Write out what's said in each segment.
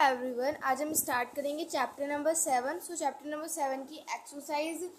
Everyone, आज हम start करेंगे चैप्टर नंबर 7। चैप्टर नंबर 7 की एक्सरसाइज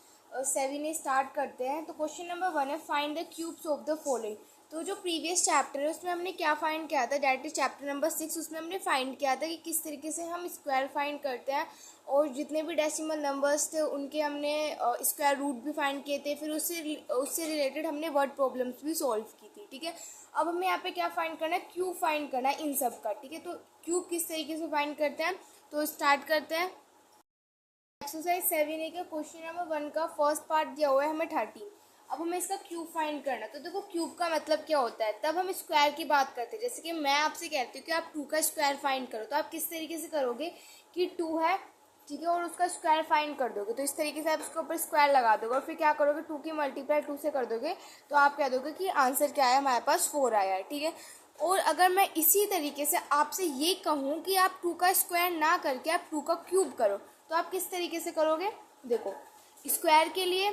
7 स्टार्ट करते हैं। तो क्वेश्चन नंबर 1 है find the cubes of the following. तो जो प्रीवियस चैप्टर है उसमें हमने क्या फाइंड किया था, दैट इज चैप्टर नंबर 6। उसमें हमने फाइंड किया था कि किस तरीके से हम स्क्वायर फाइंड करते हैं और जितने भी डेसिमल नंबर्स थे उनके हमने स्क्वायर रूट भी फाइंड किए थे। फिर उससे रिलेटेड हमने वर्ड प्रॉब्लम्स भी सॉल्व की थी। ठीक है, अब हमें यहाँ पे क्या फाइंड करना है, क्यूब फाइंड करना है इन सब का। ठीक है, तो क्यूब किस तरीके से फाइंड करते हैं, तो स्टार्ट करते हैं। एक्सरसाइज 7A का क्वेश्चन नंबर 1 का फर्स्ट पार्ट दिया हुआ है हमें 13। अब हमें इसका क्यूब फाइंड करना है। तो देखो क्यूब का मतलब क्या होता है, तब हम स्क्वायर की बात करते हैं। जैसे कि मैं आपसे कहती हूँ कि आप 2 का स्क्वायर फाइंड करो, तो आप किस तरीके से करोगे कि 2 है, ठीक है, और उसका स्क्वायर फाइंड कर दोगे। तो इस तरीके से आप उसके ऊपर स्क्वायर लगा दोगे और फिर क्या करोगे, 2 की मल्टीप्लाई 2 से कर दोगे, तो आप कह दोगे कि आंसर क्या आया, हमारे पास 4 आया है। ठीक है, और अगर मैं इसी तरीके से आपसे ये कहूँ कि आप 2 का स्क्वायर ना करके आप 2 का क्यूब करो, तो आप किस तरीके से करोगे। देखो, स्क्वायर के लिए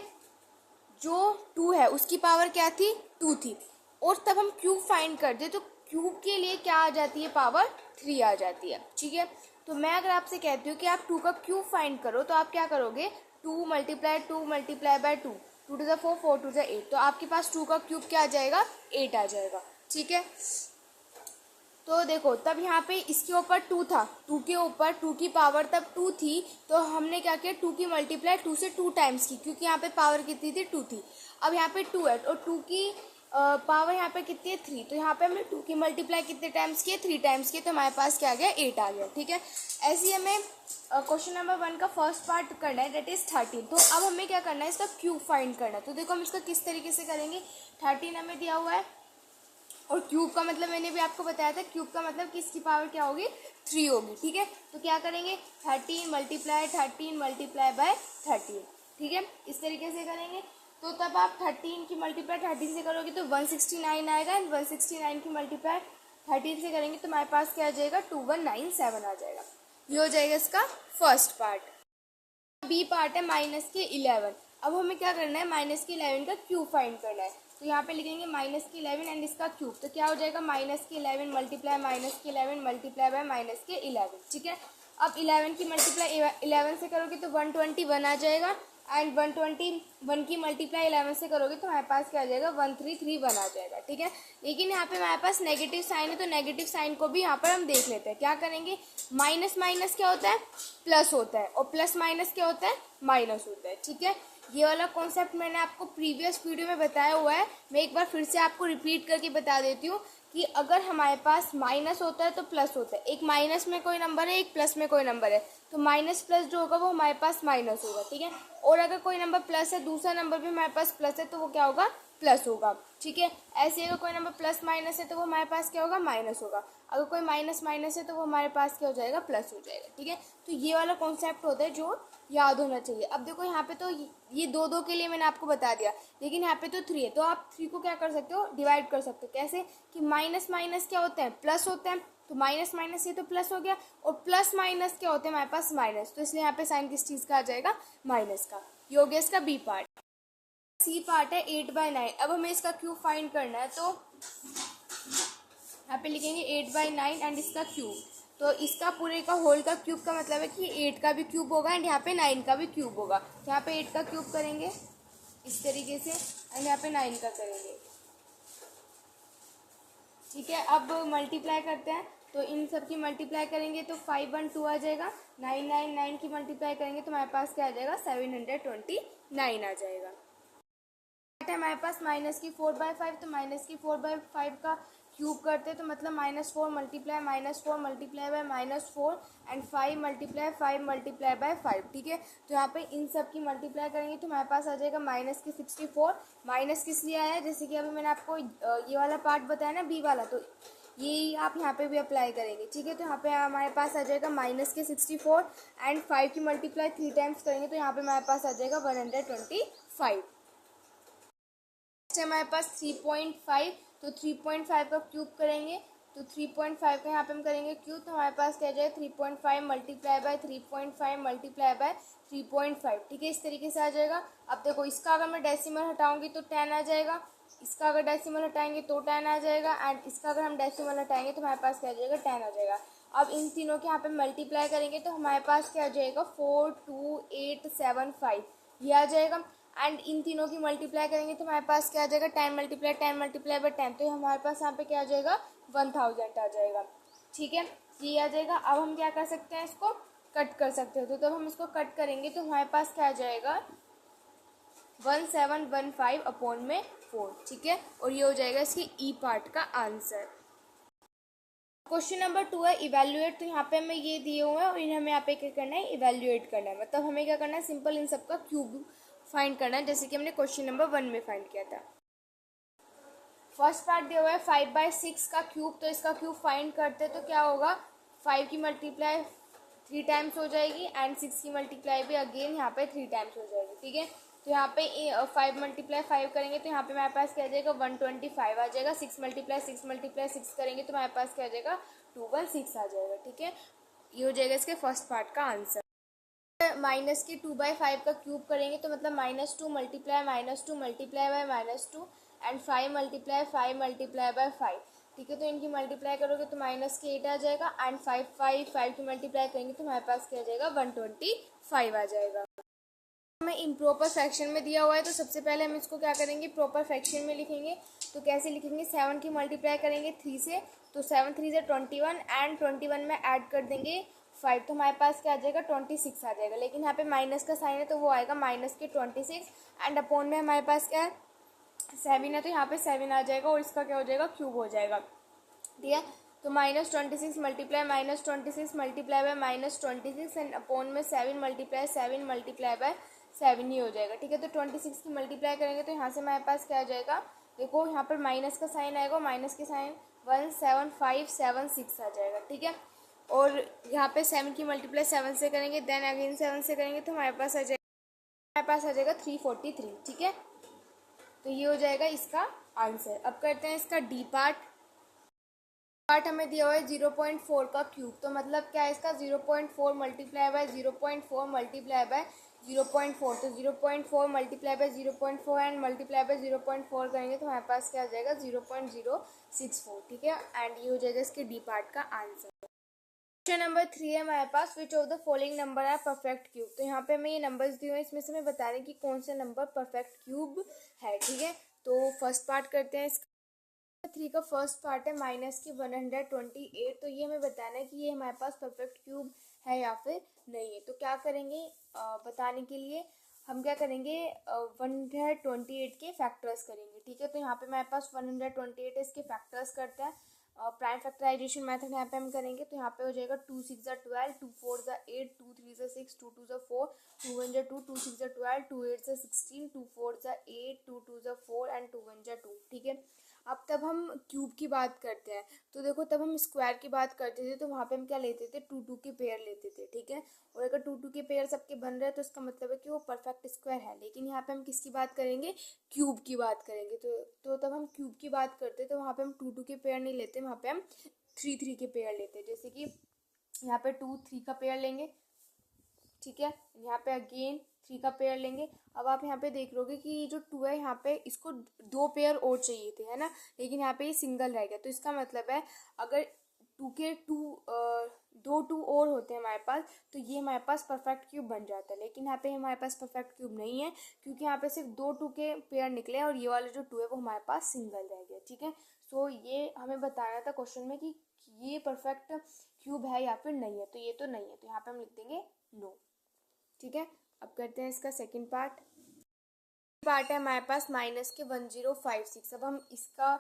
जो 2 है उसकी पावर क्या थी, 2 थी, और तब हम क्यूब फाइंड कर दे तो क्यूब के लिए क्या आ जाती है, पावर 3 आ जाती है। ठीक है, तो मैं अगर आपसे कहती हूँ कि आप 2 का क्यूब फाइंड करो, तो आप क्या करोगे, 2 multiply 2 multiply by 2, 2 to the 4, 4 to the 8, तो आपके पास 2 का क्यूब क्या आ जाएगा, 8 आ जाएगा। ठीक है, तो देखो तब यहाँ पे इसके ऊपर 2 था, 2 के ऊपर 2 की पावर तब 2 थी, तो हमने क्या किया, 2 की मल्टीप्लाई 2 से 2 टाइम्स की, क्योंकि यहाँ पे पावर कितनी थी, 2 थी। अब यहाँ पे 2 है और 2 की पावर यहाँ पे कितनी है, 3, तो यहाँ पे हमने 2 की मल्टीप्लाई कितने टाइम्स किए, 3 टाइम्स किए, तो हमारे पास क्या आ गया, 8 आ गया। ठीक है, ऐसे ही हमें क्वेश्चन नंबर 1 का फर्स्ट पार्ट करना है, दैट इज 13। तो अब हमें क्या करना है, इसका क्यूब फाइंड करना है। तो देखो हम इसका किस तरीके से करेंगे, 13 हमें दिया हुआ है और क्यूब का मतलब मैंने भी आपको बताया था, क्यूब का मतलब कि इसकी पावर क्या होगी, 3 होगी। ठीक है, तो क्या करेंगे, 13 मल्टीप्लाई 13 मल्टीप्लाई बाय 13। ठीक है, इस तरीके से करेंगे। तो तब आप 13 की मल्टीप्लाई 13 से करोगे तो 169 आएगा, एंड 169 की मल्टीप्लाई 13 से करेंगे तो हमारे पास क्या आ जाएगा, 2197 आ जाएगा। ये हो जाएगा इसका फर्स्ट पार्ट। बी पार्ट है माइनस के 11। अब हमें क्या करना है, माइनस के 11 का क्यूब फाइंड करना है। तो यहाँ पे लिखेंगे माइनस के 11 एंड इसका क्यूब, तो क्या हो जाएगा, माइनस के 11 मल्टीप्लाई माइनस के 11 मल्टीप्लाई बाय माइनस के 11। ठीक है, अब 11 की मल्टीप्लाई 11 से करोगे तो 121 आ जाएगा, एंड 121 की मल्टीप्लाई 11 से करोगे तो हमारे पास क्या आ जाएगा, 1331 आ जाएगा। ठीक है, लेकिन यहाँ पे हमारे पास नेगेटिव साइन है, तो नेगेटिव साइन को भी यहाँ पर हम देख लेते हैं। क्या करेंगे, माइनस माइनस क्या होता है, प्लस होता है, और प्लस माइनस क्या होता है, माइनस होता है। ठीक है, ये वाला कॉन्सेप्ट मैंने आपको प्रीवियस वीडियो में बताया हुआ है, मैं एक बार फिर से आपको रिपीट करके बता देती हूँ कि अगर हमारे पास माइनस होता है तो प्लस होता है। एक माइनस में कोई नंबर है, एक प्लस में कोई नंबर है, तो माइनस प्लस जो होगा वो हमारे पास माइनस होगा। ठीक है, और अगर कोई नंबर प्लस है, दूसरा नंबर भी हमारे पास प्लस है, तो वो क्या होगा, प्लस होगा। ठीक है, ऐसे अगर कोई नंबर प्लस माइनस है तो वो हमारे पास क्या होगा, माइनस होगा। अगर कोई माइनस माइनस है तो वो हमारे पास क्या हो जाएगा, प्लस हो जाएगा। ठीक है, तो ये वाला कॉन्सेप्ट होता है जो याद होना चाहिए। अब देखो यहाँ पे तो ये दो दो के लिए मैंने आपको बता दिया, लेकिन यहाँ पे तो 3 है, तो आप 3 को क्या कर सकते हो, डिवाइड कर सकते हो। कैसे कि माइनस माइनस क्या होते हैं, प्लस होते हैं, तो माइनस माइनस ये तो प्लस हो गया, और प्लस माइनस क्या होते हैं हमारे पास, माइनस, तो इसलिए यहाँ पे साइन किस चीज़ का आ जाएगा, माइनस का। ये हो गया इसका बी पार्ट। सी पार्ट है 8/9। अब हमें इसका क्यूब फाइंड करना है, तो यहाँ पे लिखेंगे 8/9 एंड इसका क्यूब। तो इसका पूरे का होल का क्यूब का मतलब है कि 8 का भी क्यूब होगा एंड यहाँ पे 9 का भी क्यूब होगा। यहाँ पे 8 का क्यूब करेंगे इस तरीके से, एंड यहाँ पे 9 का करेंगे। ठीक है, अब मल्टीप्लाई करते हैं, तो इन सब की मल्टीप्लाई करेंगे तो 512 आ जाएगा, 999 की मल्टीप्लाई करेंगे तो हमारे पास क्या आ जाएगा, 729 आ जाएगा। हमारे पास माइनस की 4/5, तो माइनस की 4/5 का क्यूब करते हैं, तो मतलब -4 multiply -4 multiply by -4 and 5 multiply 5 multiply by 5। ठीक है, तो यहाँ पे इन सब की मल्टीप्लाई करेंगे तो हमारे पास आ जाएगा माइनस की 64। माइनस किस लिए आया है, जैसे कि अभी मैंने आपको ये वाला पार्ट बताया ना, बी वाला, तो ये आप यहाँ पे भी अप्लाई करेंगे। ठीक है, तो यहाँ पे हमारे पास आ जाएगा माइनस के 64 एंड 5 की मल्टीप्लाई 3 टाइम्स करेंगे तो यहाँ पे हमारे पास आ जाएगा 125। हमारे पास 3.5, तो 3.5 का क्यूब करेंगे, तो 3.5 का यहाँ पे हम करेंगे क्यूब, तो हमारे पास क्या जाएगा, 3.5 मल्टीप्लाई बाय 3.5 मल्टीप्लाई बाय 3.5। ठीक है, इस तरीके से आ जाएगा। अब देखो इसका अगर मैं डेसिमल हटाऊंगी तो 10 आ जाएगा, इसका अगर डेसिमल हटाएंगे तो 10 आ जाएगा, एंड इसका अगर हम डेसिमल हटाएंगे तो हमारे पास क्या आ जाएगा, 10 आ जाएगा। अब इन तीनों के यहाँ पे मल्टीप्लाई करेंगे तो हमारे पास क्या आ जाएगा 4 2 8 7 5 ये आ जाएगा। एंड इन तीनों की मल्टीप्लाई करेंगे तो हमारे पास क्या आ जाएगा 10 मल्टीप्लाई बाय 10, तो हमारे पास यहाँ पे क्या आ जाएगा 1000 आ जाएगा। ठीक है, ये आ जाएगा। अब हम क्या कर सकते हैं, इसको कट कर सकते हो, तो तब हम इसको कट करेंगे तो हमारे पास क्या आ जाएगा 1715 अपॉन में 4। ठीक है, और ये हो जाएगा इसकी ई पार्ट का आंसर। क्वेश्चन नंबर 2 है इवेल्युएट। तो यहाँ पे हमें ये दिए हुए हैं और इन्हें हमें यहाँ पे क्या करना है इवेल्युएट करना है, मतलब हमें क्या करना है सिंपल इन सबका क्यूब फाइंड करना है, जैसे कि हमने क्वेश्चन नंबर 1 में फाइंड किया था। फर्स्ट पार्ट दिया हुआ है 5/6 का क्यूब, तो इसका क्यूब फाइंड करते तो क्या होगा 5 की मल्टीप्लाई 3 टाइम्स हो जाएगी एंड 6 की मल्टीप्लाई भी अगेन यहाँ पे 3 टाइम्स हो जाएगी। ठीक है, तो यहाँ पे 5 × 5 करेंगे तो यहाँ पे हमारे पास क्या आ जाएगा 125 आ जाएगा। 6 × 6 करेंगे तो हमारे पास क्या आ जाएगा 216 आ जाएगा। ठीक है, ये हो जाएगा इसके फर्स्ट पार्ट का आंसर। माइनस के 2/5 का क्यूब करेंगे तो मतलब -2 multiply -2 multiply by -2 and 5 multiply 5 multiply by 5। ठीक है, तो इनकी मल्टीप्लाई करोगे तो -8 आ जाएगा एंड 5 की मल्टीप्लाई करेंगे तो हमारे पास क्या आ जाएगा 125 आ जाएगा। हमें इम्प्रॉपर फ्रैक्शन में दिया हुआ है तो सबसे पहले हम इसको क्या करेंगे प्रॉपर फ्रैक्शन में लिखेंगे। तो कैसे लिखेंगे 7 की मल्टीप्लाई करेंगे 3 से, तो 7 3 से 21 एंड 21 में ऐड कर देंगे 5, तो हमारे पास क्या आ जाएगा 26 आ जाएगा। लेकिन यहाँ पे माइनस का साइन है तो वो आएगा माइनस के 26 एंड अपॉन में हमारे पास क्या है 7 है, तो यहाँ पे 7 आ जाएगा और इसका क्या हो जाएगा क्यूब हो जाएगा। ठीक है, तो -26 multiply -26 multiply by -26 and upon में 7 मल्टीप्लाई 7 मल्टीप्लाई बाय 7 ही हो जाएगा। ठीक है, तो 26 की मल्टीप्लाई करेंगे तो यहाँ से हमारे पास क्या आ जाएगा, देखो यहाँ पर माइनस का साइन आएगा, माइनस के साइन 17576 आ जाएगा। ठीक है, और यहाँ पे 7 की मल्टीप्लाई 7 से करेंगे देन अगेन 7 से करेंगे तो हमारे पास आ जाएगा 343। ठीक है, तो ये हो जाएगा इसका आंसर। अब करते हैं इसका डी पार्ट हमें दिया हुआ है 0.4 का क्यूब, तो मतलब क्या है इसका 0.4 मल्टीप्लाई बाय 0.4 मल्टीप्लाई बाय 0.4, तो 0.4 multiply by 0.4 and multiply by 0.4 करेंगे तो हमारे पास क्या आ जाएगा 0.064। ठीक है, एंड ये हो जाएगा इसके डी पार्ट का आंसर। क्वेश्चन नंबर 3 है हमारे पास which of the following number है परफेक्ट क्यूब। तो यहाँ पे हमें ये नंबर्स दिए हुए हैं, इसमें से हमें बता रहे हैं कि कौन सा नंबर परफेक्ट क्यूब है। ठीक है, तो फर्स्ट पार्ट करते हैं इसका 3 का फर्स्ट पार्ट है -128, तो ये हमें बताना है कि ये हमारे पास परफेक्ट क्यूब है या फिर नहीं है। तो क्या करेंगे बताने के लिए हम क्या करेंगे 128 के फैक्टर्स करेंगे। ठीक है, तो यहाँ पे हमारे पास 128 है, इसके फैक्टर्स करते हैं। प्राइम फैक्टराइजेशन मेथड यहाँ पे हम करेंगे तो यहाँ पे हो जाएगा 2 6 12, 2 4 8, 2 3 6, 2 2 4, 2 1 2, 2 6 12, 2 8 16, 2 4 8, 2 2 4 एंड 2 1 2। ठीक है, अब तब हम क्यूब की बात करते हैं तो देखो तब हम स्क्वायर की बात करते थे तो वहाँ पे हम क्या लेते थे 2 2 के पेयर लेते थे। ठीक है, और अगर 2 2 के पेयर सबके बन रहे हैं तो इसका मतलब है कि वो परफेक्ट स्क्वायर है। लेकिन यहाँ पे हम किसकी बात करेंगे क्यूब की बात करेंगे, तो तब हम क्यूब की बात करते तो वहाँ पे हम 2 2 के पेयर नहीं लेते, वहाँ पे हम 3 3 के पेयर लेते। जैसे कि यहाँ पे 2 3 का पेयर लेंगे। ठीक है, यहाँ पे अगेन 3 का पेयर लेंगे। अब आप यहाँ पे देख लोगे कि ये जो 2 है यहाँ पे इसको 2 पेयर और चाहिए थे, है ना, लेकिन यहाँ पे ये सिंगल रह गया। तो इसका मतलब है अगर 2 के 2 2 और होते हैं हमारे पास तो ये हमारे पास परफेक्ट क्यूब बन जाता है। लेकिन यहाँ पे हमारे पास परफेक्ट क्यूब नहीं है क्योंकि यहाँ पे सिर्फ 2 2 के पेयर निकले और ये वाला जो 2 है वो हमारे पास सिंगल रह गया। ठीक है, सो ये हमें बताना था क्वेश्चन में कि ये परफेक्ट क्यूब है या फिर नहीं है, तो ये तो नहीं है, तो यहाँ पे हम लिख देंगे नो। ठीक है, अब करते हैं इसका सेकंड पार्ट है हमारे पास माइनस के 1056। अब हम इसका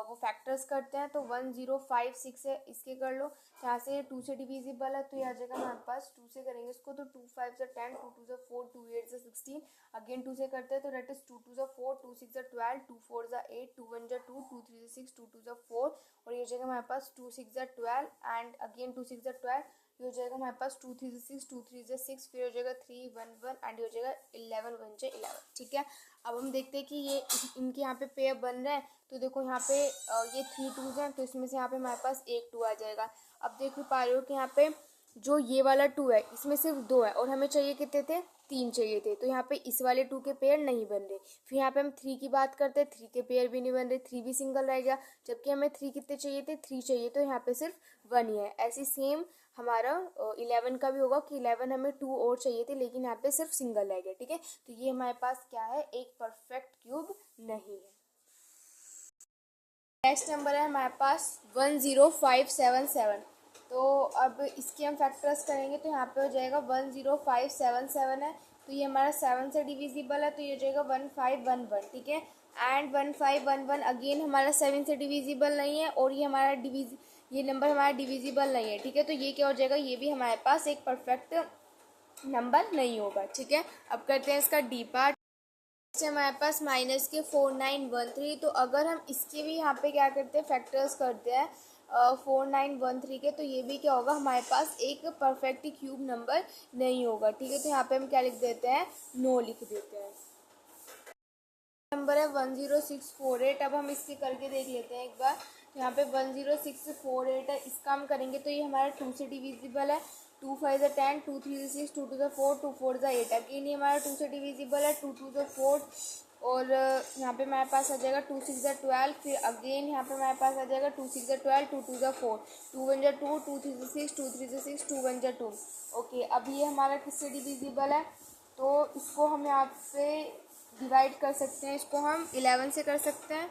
वो फैक्टर्स करते हैं तो 1056 है, इसके कर लो, यहाँ से 2 से डिविजिबल है तो ये आ जाएगा हमारे पास 2 से करेंगे इसको तो 2 5 से 10, 2 2 से 4, 2 8 से 16, अगेन 2 से करते हैं तो डेट इज 2 2 से 4, 2 6 से 12, 2 4 से 8, 2 1 से 2, 2 3 से 6, 2 2 से 4 और ये जाएगा हमारे पास 2 6 से 12 एंड अगेन 2 6 से 12, ये हो जाएगा हमारे पास 2 3 से 6, 2 3 से 6, फिर हो जाएगा 3 1 1 एंड हो जाएगा 11 1 से 11। ठीक है, अब हम देखते हैं कि ये इनके यहाँ पे पेयर बन रहे हैं तो देखो यहाँ पे ये 3 2 हैं तो इसमें से यहाँ पे हमारे पास एक 2 आ जाएगा। अब देख पा रहे हो कि यहाँ पे जो ये वाला 2 है इसमें सिर्फ 2 है और हमें चाहिए कितने थे 3 चाहिए थे, तो यहाँ पे इस वाले 2 के पेयर नहीं बन रहे। फिर यहाँ पे हम 3 की बात करते हैं, 3 के पेयर भी नहीं बन रहे, 3 भी सिंगल रह गया, जबकि हमें 3 कितने चाहिए थे, 3 चाहिए, तो यहाँ पे सिर्फ 1 ही है। ऐसी सेम हमारा 11 का भी होगा कि 11 हमें 2 और चाहिए थे, लेकिन यहाँ पे सिर्फ सिंगल रह गया। ठीक है, तो ये हमारे पास क्या है, एक परफेक्ट क्यूब नहीं है। नेक्स्ट नंबर है हमारे पास 10577। तो अब इसके हम फैक्टर्स करेंगे, तो यहाँ पे हो जाएगा 10577 है, तो ये हमारा 7 से डिविजिबल है, तो ये हो जाएगा 1511। ठीक है, एंड 1511 अगेन हमारा 7 से डिविजिबल नहीं है, और ये हमारा ये नंबर हमारा डिविजिबल नहीं है। ठीक है, तो ये क्या हो जाएगा, ये भी हमारे पास एक परफेक्ट नंबर नहीं होगा। ठीक है, अब करते हैं इसका डी पार्ट। हमारे पास माइनस के 4913, तो अगर हम इसके भी यहाँ पे क्या करते हैं, फैक्टर्स करते हैं 4913 के, तो ये भी क्या होगा, हमारे पास एक परफेक्ट क्यूब नंबर नहीं होगा। ठीक है, तो यहाँ पे हम क्या लिख देते हैं, नो लिख देते हैं। नंबर है 10648। अब हम इसके करके देख लेते हैं एक बार। यहाँ पे 10648 है, इसका हम करेंगे तो ये हमारा 2 से डिविजिबल है। 2 5 10, 2 3 6, 2 2 4, 2 4 8। अगेन ये हमारा 2 से डिविजिबल है, 2 2 4, और यहाँ पे हमारे पास आ जाएगा 2 6 12। फिर अगेन यहाँ पे हमारे पास आ जाएगा 2 6 12, 2 2 4, 2 1 2, 2 3 6, 2 3 6, 2 1 2। ओके, अब ये हमारा किससे डिविजिबल है, तो इसको हम यहाँ पे डिवाइड कर सकते हैं, इसको हम 11 से कर सकते हैं।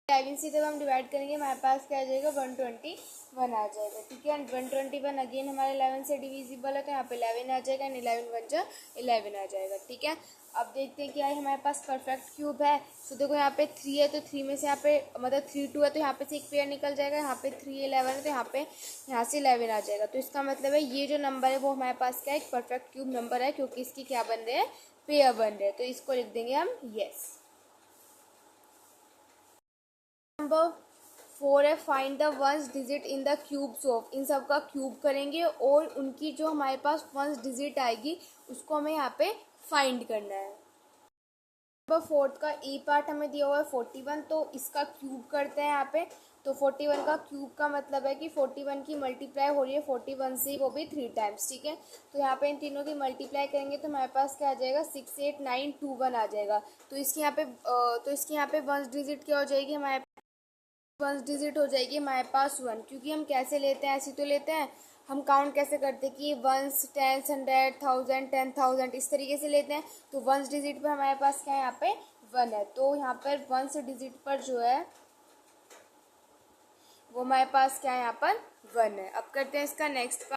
11 से जब हम डिवाइड करेंगे हमारे पास क्या आ जाएगा, 121 आ जाएगा। ठीक है, एंड 121 अगेन हमारे 11 से डिविजिबल है, तो यहाँ पे 11 आ जाएगा, एंड 11 1 जा 11 आ जाएगा। ठीक है, अब देखते हैं क्या है हमारे पास परफेक्ट क्यूब है। तो देखो यहाँ पे 3 है, तो 3 में से यहाँ पे मतलब 3 2 है, तो यहाँ पे से एक पेयर निकल जाएगा। यहाँ पे 3 11 है, तो यहाँ पे यहाँ से 11 आ जाएगा। तो इसका मतलब है ये जो नंबर है वो हमारे पास क्या है, एक परफेक्ट क्यूब नंबर है, क्योंकि इसकी क्या बन रहे हैं, पेयर बन रहे हैं। तो इसको लिख देंगे हम यस। नंबर 4 है, find the ones digit in the cubes of. इन सब का क्यूब करेंगे और उनकी जो हमारे पास वंस डिजिट आएगी उसको हमें यहाँ पे फाइंड करना है। नंबर 4 का ई पार्ट हमें दिया हुआ है 41, तो इसका क्यूब करते हैं यहाँ पे। तो 41 का क्यूब का मतलब है कि 41 की मल्टीप्लाई हो रही है 41 से, वो भी 3 टाइम्स। ठीक है, तो यहाँ पे इन तीनों की मल्टीप्लाई करेंगे तो हमारे पास क्या आ जाएगा, 68921 आ जाएगा। तो इसके यहाँ पे वंस डिजिट क्या हो जाएगी, हमारे वंस डिजिट हो जाएगी हमारे पास 1। क्योंकि हम कैसे लेते हैं, ऐसे तो लेते हैं, हम काउंट कैसे करते हैं कि वंस 10 100 1000 10,000 इस तरीके से लेते हैं। तो वंस डिजिट पर हमारे पास क्या है, यहाँ पे 1 है, तो यहाँ पर वंस डिजिट पर जो है वो हमारे पास क्या है, यहाँ पर 1 है। अब करते हैं इसका नेक्स्ट है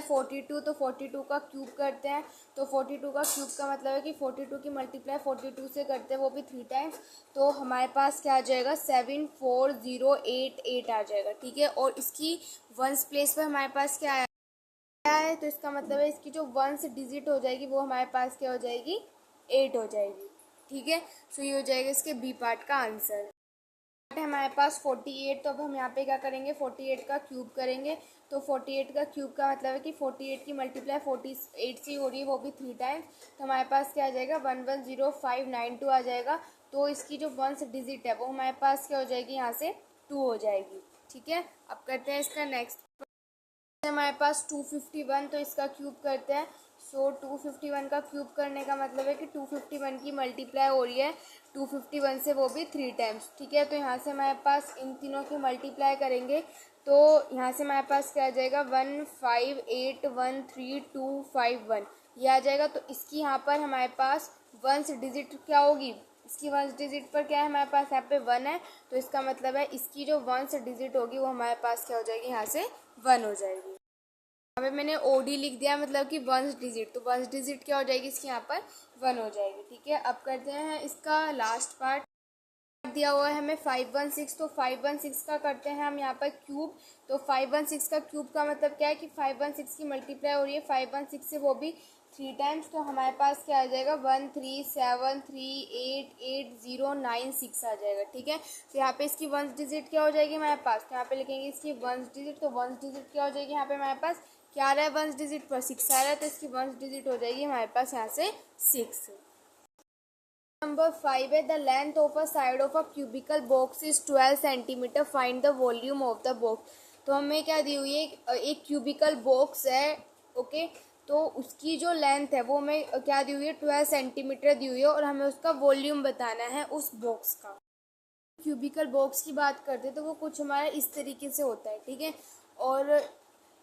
42। तो 42 का क्यूब करते हैं। तो 42 का क्यूब का मतलब है कि 42 की मल्टीप्लाई 42 से करते हैं, वो भी 3 टाइम्स। तो हमारे पास क्या आ जाएगा, 74088 आ जाएगा। ठीक है, और इसकी वंस प्लेस पर हमारे पास क्या है, तो इसका मतलब है इसकी जो वंस डिजिट हो जाएगी वो हमारे पास क्या हो जाएगी, 8 हो जाएगी। ठीक है, सो ये हो जाएगा इसके बी पार्ट का आंसर। हमारे पास 48। तो अब हम यहाँ पे क्या करेंगे, 48 का क्यूब करेंगे। तो 48 का क्यूब का मतलब है कि 48 की मल्टीप्लाई 48 से हो रही है, वो भी 3 टाइम्स। तो हमारे पास क्या आ जाएगा, 110592 आ जाएगा। तो इसकी जो वंस डिजिट है वो हमारे पास क्या हो जाएगी, यहाँ से 2 हो जाएगी। ठीक है, अब करते हैं इसका नेक्स्ट। हमारे पास 251, तो इसका क्यूब करते हैं। सो 251 का क्यूब करने का मतलब है कि 251 की मल्टीप्लाई हो रही है 251 से, वो भी 3 टाइम्स। ठीक है, तो यहाँ से हमारे पास इन तीनों की मल्टीप्लाई करेंगे तो यहाँ से हमारे पास क्या आ जाएगा, 158132251 ये आ जाएगा। तो इसकी यहाँ पर हमारे पास वंस डिजिट क्या होगी, इसकी वंस डिजिट पर क्या है, हमारे पास यहाँ पे 1 है। तो इसका मतलब है इसकी जो वंस डिजिट होगी वो हमारे पास क्या हो जाएगी, यहाँ से 1 हो जाएगी। यहाँ पे मैंने ओडी लिख दिया, मतलब कि वंस डिजिट, तो वंस डिजिट क्या हो जाएगी, इसकी यहाँ पर 1 हो जाएगी। ठीक है, अब करते हैं इसका लास्ट पार्ट। दिया हुआ है हमें 516, तो 516 का करते हैं हम यहाँ पर क्यूब। तो 516 का क्यूब का मतलब क्या है कि 516 की मल्टीप्लाई हो रही है 516 से, वो भी 3 टाइम्स। तो हमारे पास क्या आ जाएगा, 1373888096 आ जाएगा। ठीक है, तो यहाँ पे इसकी वंस डिजिट क्या हो जाएगी हमारे पास, तो यहाँ पे लिखेंगे इसकी वंस डिजिट। तो वंस डिजिट क्या हो जाएगी, यहाँ पे हमारे पास क्या आ रहा है, वंस डिजिट पर 6 आ रहा है, तो इसकी वंस डिजिट हो जाएगी हमारे पास यहाँ से 6। नंबर 5 है, the length of a side of a cubical box is 12 centimetre, find the volume of the box. तो हमें क्या दी हुई है, एक क्यूबिकल बॉक्स है। ओके, तो उसकी जो लेंथ है वो हमें क्या दी हुई है, 12 सेंटीमीटर दी हुई है, और हमें उसका वॉल्यूम बताना है उस बॉक्स का। क्यूबिकल बॉक्स की बात करते हैं तो वो कुछ हमारा इस तरीके से होता है, ठीक है। और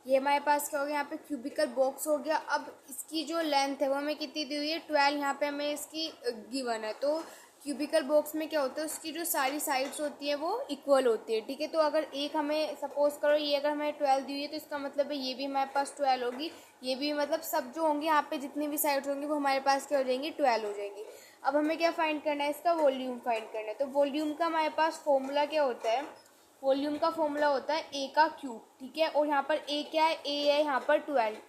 ये हमारे पास क्या हो गया, यहाँ पे क्यूबिकल बॉक्स हो गया। अब इसकी जो लेंथ है वो हमें कितनी दी हुई है, 12, यहाँ पे हमें इसकी गिवन है। तो क्यूबिकल बॉक्स में क्या होता है, उसकी जो सारी साइड्स होती है वो इक्वल होती है, ठीक है। तो अगर एक हमें सपोज करो ये अगर हमें 12 दी हुई है तो इसका मतलब है ये भी हमारे पास 12 होगी, ये भी, मतलब सब जो होंगे यहाँ पे जितनी भी साइड्स होंगी वो हमारे पास क्या हो जाएंगी, 12 हो जाएंगी। अब हमें क्या फाइंड करना है, इसका वॉल्यूम फाइंड करना है। तो वॉल्यूम का हमारे पास फॉर्मूला क्या होता है, वॉल्यूम का फॉर्मूला होता है ए का क्यूब, ठीक है। और यहाँ पर ए क्या है, ए है यहाँ पर 12,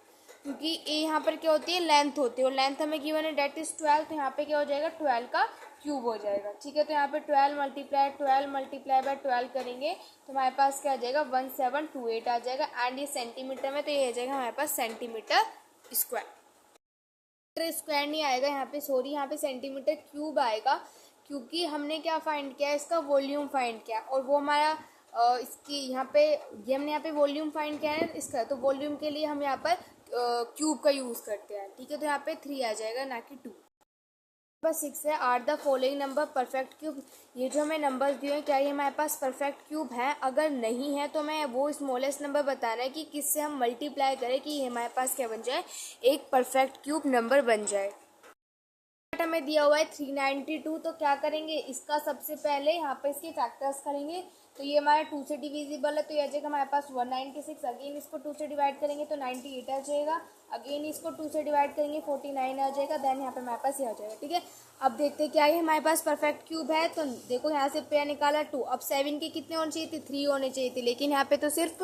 क्योंकि ए यहाँ पर क्या होती है, लेंथ होती है, और लेंथ हमें गिवन है डेट इज 12, तो यहाँ पे क्या हो जाएगा, 12 का क्यूब हो जाएगा, ठीक है। तो यहाँ पे 12 मल्टीप्लाई 12 करेंगे तो हमारे पास क्या आ जाएगा, 1728 आ जाएगा। एंड ये सेंटीमीटर में, तो ये आ जाएगा हमारे पास सेंटीमीटर स्क्वायर नहीं आएगा यहाँ पे, सॉरी, यहाँ पे सेंटीमीटर क्यूब आएगा, क्योंकि हमने क्या फाइंड किया है, इसका वॉल्यूम फाइंड किया, और वो हमारा इसकी यहाँ पे, ये हमने यहाँ पे वॉल्यूम फाइंड किया है इसका, तो वॉल्यूम के लिए हम यहाँ पर क्यूब का यूज़ करते हैं, ठीक है। तो यहाँ पे 3 आ जाएगा, ना कि 2। नंबर 6 है, are the following number perfect cube. ये जो हमें नंबर्स दिए हैं, क्या ये हमारे पास परफेक्ट क्यूब है? अगर नहीं है तो मैं वो स्मॉलेस्ट नंबर बताना है कि किससे हम मल्टीप्लाई करें कि ये हमारे पास क्या बन जाए, एक परफेक्ट क्यूब नंबर बन जाए। हमें दिया हुआ है 392, तो क्या करेंगे, इसका सबसे पहले यहाँ पे इसके फैक्टर्स करेंगे। तो ये हमारा 2 से डिविजिबल है, तो ये आ जाएगा हमारे पास 196। अगेन इसको 2 से डिवाइड करेंगे तो 98 आ जाएगा। अगेन इसको 2 से डिवाइड करेंगे 49 आ जाएगा। देन यहाँ पे हमारे पास ये आ जाएगा, ठीक है। अब देखते क्या है हमारे पास परफेक्ट क्यूब है, तो देखो यहाँ से पेयर निकाला 2। अब 7 के कितने होने चाहिए थे, 3 होने चाहिए थे, लेकिन यहाँ पे तो सिर्फ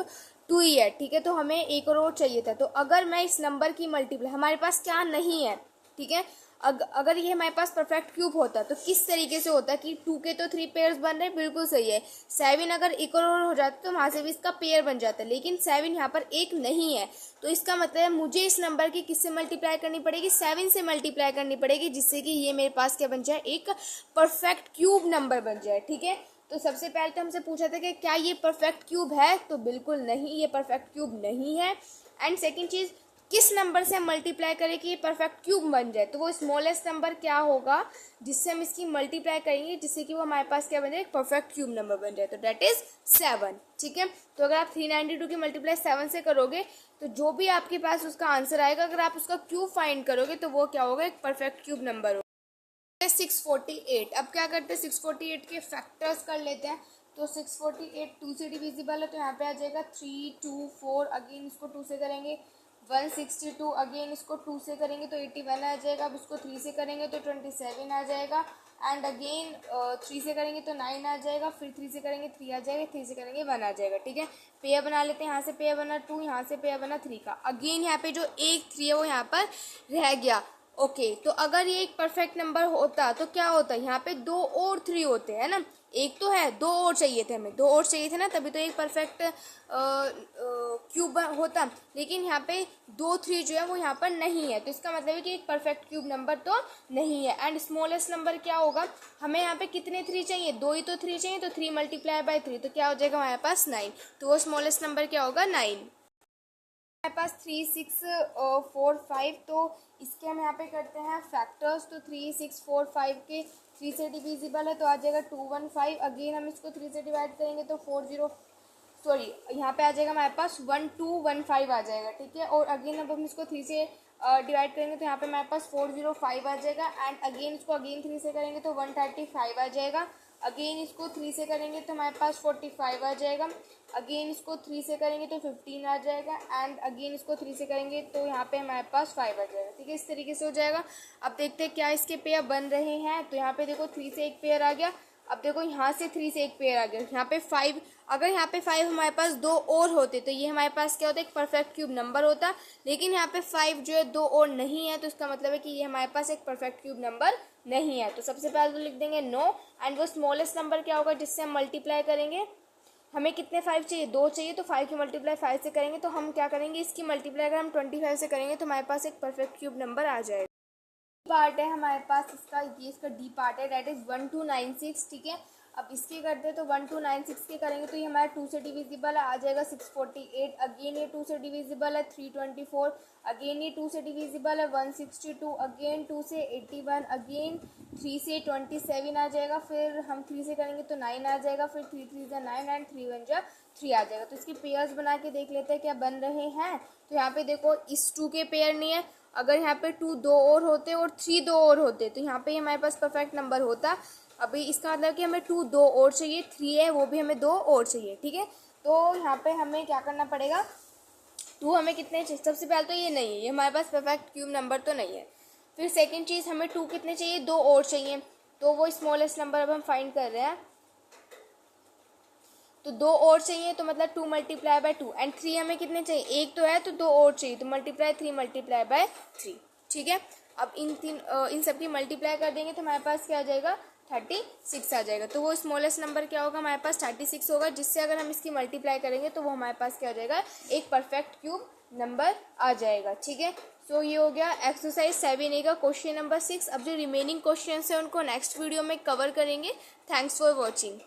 2 ही है, ठीक है। तो हमें एक और चाहिए था। तो अगर मैं इस नंबर की मल्टीप्लाई, हमारे पास क्या नहीं है, ठीक है। अगर ये हमारे पास परफेक्ट क्यूब होता तो किस तरीके से होता कि 2 के तो 3 पेयर्स बन रहे हैं, बिल्कुल सही है। 7 अगर एक और हो जाता तो वहाँ से भी इसका पेयर बन जाता, लेकिन 7 यहाँ पर एक नहीं है। तो इसका मतलब है मुझे इस नंबर की किससे मल्टीप्लाई करनी पड़ेगी, 7 से मल्टीप्लाई करनी पड़ेगी, जिससे कि ये मेरे पास क्या बन जाए, एक परफेक्ट क्यूब नंबर बन जाए, ठीक है। तो सबसे पहले तो हमसे पूछा था कि क्या ये परफेक्ट क्यूब है, तो बिल्कुल नहीं, ये परफेक्ट क्यूब नहीं है। एंड सेकेंड चीज़, किस नंबर से हम मल्टीप्लाई करें कि ये परफेक्ट क्यूब बन जाए, तो वो स्मॉलेस्ट नंबर क्या होगा जिससे हम इसकी मल्टीप्लाई करेंगे, जिससे कि वो हमारे पास क्या बन जाए, एक परफेक्ट क्यूब नंबर बन जाए, तो डेट इज 7, ठीक है। तो अगर आप 392 की मल्टीप्लाई 7 से करोगे तो जो भी आपके पास उसका आंसर आएगा, अगर आप उसका क्यूब फाइंड करोगे तो वो क्या होगा, एक परफेक्ट क्यूब नंबर होगा। 648, अब क्या करते हैं, 648 के फैक्टर्स कर लेते हैं। तो 648 2 से डिविजिबल है, तो यहाँ पे आ जाएगा 3 2 4। अगेन इसको 2 से करेंगे 162। अगेन इसको 2 से करेंगे तो 81 आ जाएगा। अब इसको 3 से करेंगे तो 27 आ जाएगा। एंड अगेन 3 से करेंगे तो 9 आ जाएगा। फिर 3 से करेंगे 3 आ जाएगा। 3 से करेंगे 1 आ जाएगा, ठीक है। पेयर बना लेते हैं, यहाँ से पेयर बना 2, यहाँ से पेयर बना 3 का। अगेन यहाँ पे जो एक 3 है वो यहाँ पर रह गया। ओके, तो अगर ये एक परफेक्ट नंबर होता तो क्या होता, यहाँ पे 2 और 3 होते हैं ना, एक तो है, 2 और चाहिए थे, हमें 2 और चाहिए थे ना, तभी तो एक परफेक्ट क्यूब होता। लेकिन यहाँ पे 2 3 जो है वो यहाँ पर नहीं है, तो इसका मतलब है कि एक परफेक्ट क्यूब नंबर तो नहीं है। एंड स्मॉलेस्ट नंबर क्या होगा, हमें यहाँ पे कितने 3 चाहिए, 2 ही तो 3 चाहिए, तो 3 मल्टीप्लाई बाय 3, तो क्या हो जाएगा हमारे पास 9। तो वो स्मॉलेस्ट नंबर क्या होगा, 9। हमारे पास 3 6 4 5, तो इसके हम यहाँ पे करते हैं फैक्टर्स। तो 3 6 4 5 के 3 से डिविजिबल है, तो आ जाएगा 215। अगेन हम इसको 3 से डिवाइड करेंगे तो यहाँ पे आ जाएगा हमारे पास 1215 आ जाएगा, ठीक है। और अगेन अब हम इसको 3 से डिवाइड करेंगे तो यहाँ पे हमारे पास 405 आ जाएगा। एंड अगेन इसको अगेन 3 से करेंगे तो 135 आ जाएगा। अगेन इसको 3 से करेंगे तो हमारे पास 45 आ जाएगा। अगेन इसको 3 से करेंगे तो 15 आ जाएगा। एंड अगेन इसको 3 से करेंगे तो यहाँ पे हमारे पास 5 आ जाएगा, ठीक है। इस तरीके से हो जाएगा। अब देखते हैं क्या इसके पेयर बन रहे हैं। तो यहाँ पे देखो 3 से एक पेयर आ गया। अब देखो यहाँ से 3 से एक पेयर आ गया। यहाँ पे 5, अगर यहाँ पे 5 हमारे पास 2 और होते तो ये हमारे पास क्या होता, एक परफेक्ट क्यूब नंबर होता। लेकिन यहाँ पे 5 जो है 2 और नहीं है, तो इसका मतलब है कि ये हमारे पास एक परफेक्ट क्यूब नंबर नहीं है। तो सबसे पहले तो लिख देंगे नो। एंड वो स्मॉलेस्ट नंबर क्या होगा जिससे हम मल्टीप्लाई करेंगे, हमें कितने 5 चाहिए, 2 चाहिए, तो 5 की मल्टीप्लाई 5 से करेंगे। तो हम क्या करेंगे, इसकी मल्टीप्लाई अगर हम 25 से करेंगे तो हमारे पास एक परफेक्ट क्यूब नंबर आ जाएगा। पार्ट है हमारे पास इसका, ये इसका डी पार्ट है, दैट इज 1296, ठीक है। अब इसके करते हैं तो 1296 के करेंगे तो ये हमारा 2 से डिविजिबल है, आ जाएगा 648। अगेन ये 2 से डिविजिबल है 324। अगेन ये 2 से डिविजिबल है 162। अगेन 2 से 81। अगेन 3 से 27 आ जाएगा। फिर हम 3 से करेंगे तो 9 आ जाएगा। फिर 3 3 जा 9 एंड 3 1 जा 3 आ जाएगा। तो इसके पेयर्स बना के देख लेते हैं क्या बन रहे हैं। तो यहाँ पे देखो इस 2 के पेयर नहीं है। अगर यहाँ पे 2 दो और होते और 3 दो और होते तो यहाँ पे हमारे पास परफेक्ट नंबर होता। अभी इसका मतलब कि हमें 2 दो और चाहिए, 3 है वो भी हमें 2 और चाहिए। ठीक है, तो यहाँ पे हमें क्या करना पड़ेगा, 2 हमें कितने चाहिए, सबसे पहले तो ये नहीं है, ये हमारे पास परफेक्ट क्यूब नंबर तो नहीं है। फिर सेकंड चीज़ हमें 2 कितने चाहिए, 2 और चाहिए। तो वो स्मॉलेस्ट नंबर अब हम फाइंड कर रहे हैं, तो 2 और चाहिए तो मतलब 2 मल्टीप्लाई बाय 2 एंड 3 हमें कितने चाहिए, एक तो है तो 2 और चाहिए तो मल्टीप्लाई 3 मल्टीप्लाई बाय 3। ठीक है, अब इन सब की मल्टीप्लाई कर देंगे तो हमारे पास क्या आ जाएगा 36 आ जाएगा। तो वो स्मॉलेस्ट नंबर क्या होगा हमारे पास 36 होगा, जिससे अगर हम इसकी मल्टीप्लाई करेंगे तो वो हमारे पास क्या हो जाएगा, एक परफेक्ट क्यूब नंबर आ जाएगा। ठीक है, तो ये हो गया एक्सरसाइज 7A का क्वेश्चन नंबर 6। अब जो रिमेनिंग क्वेश्चन है उनको नेक्स्ट वीडियो में कवर करेंगे। Thanks for watching.